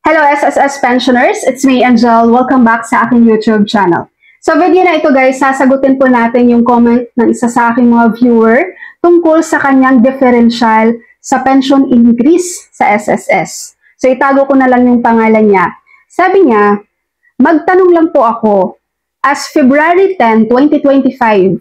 Hello SSS pensioners, it's me Angel. Welcome back sa aking YouTube channel. Sa video na ito guys, sasagutin po natin yung comment ng isa sa aking mga viewer tungkol sa kanyang differential sa pension increase sa SSS. So itago ko na lang yung pangalan niya. Sabi niya, magtanong lang po ako, as February 10, 2025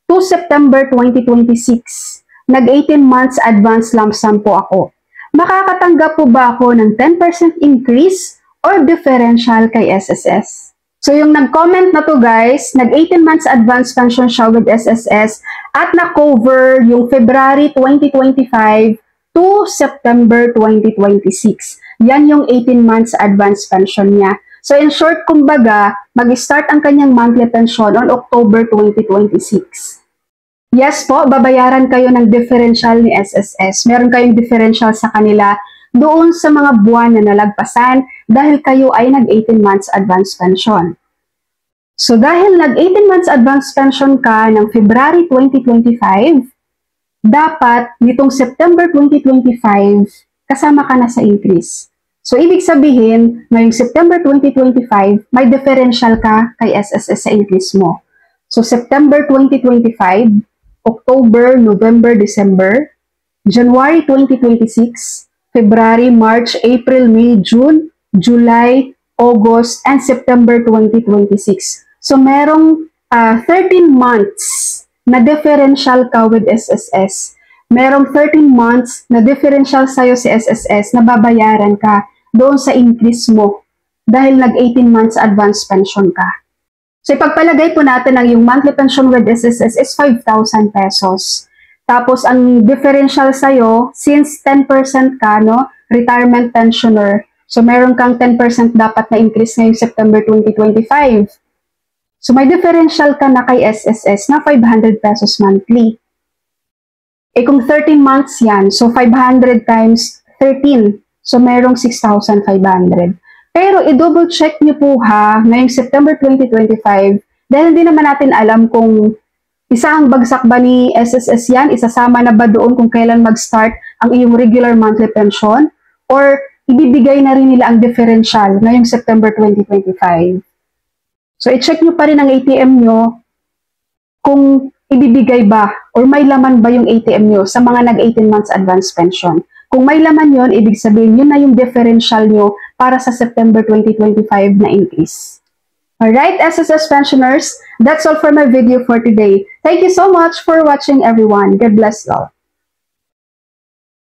to September 2026, nag-18 months advance lump sum po ako. Makakatanggap po ba ako ng 10% increase or differential kay SSS? So yung nag-comment na to guys, nag-18 months advance pension siya with SSS at na-cover yung February 2025 to September 2026. Yan yung 18 months advance pension niya. So in short, kumbaga, mag-start ang kanyang monthly pension on October 2026. Yes po, babayaran kayo ng differential ni SSS. Meron kayong differential sa kanila doon sa mga buwan na nalagpasan dahil kayo ay nag-18 months advance pension. So dahil nag-18 months advance pension ka ng February 2025, dapat nitong September 2025, kasama ka na sa increase. So ibig sabihin, ngayong September 2025, may differential ka kay SSS sa increase mo. So September 2025, October, November, December, January 2026, February, March, April, May, June, July, August, and September 2026. So merong 13 months na differential ka with SSS. Merong 13 months na differential sa'yo si SSS na babayaran ka doon sa increase mo dahil nag-18 months advance pension ka. So, ipagpalagay po natin ang yung monthly pension with SSS is 5,000 pesos. Tapos, ang differential sa'yo, since 10% ka, no, retirement pensioner, so meron kang 10% dapat na increase ngayong September 2025. So, may differential ka na kay SSS na 500 pesos monthly. Eh, kung 13 months yan, so 500 times 13, so merong 6,500. Pero i-double check niyo po ha, ngayong September 2025, dahil hindi naman natin alam kung isang bagsak ba ni SSS yan, isasama na ba doon kung kailan mag-start ang iyong regular monthly pension, or ibibigay na rin nila ang differential ngayong September 2025. So i-check niyo pa rin ang ATM niyo kung ibibigay ba or may laman ba yung ATM niyo sa mga nag-18 months advance pension. Kung may laman yon, ibig sabihin yun na yung differential nyo para sa September 2025 na increase. Alright, SSS pensioners, that's all for my video for today. Thank you so much for watching everyone. God bless you all.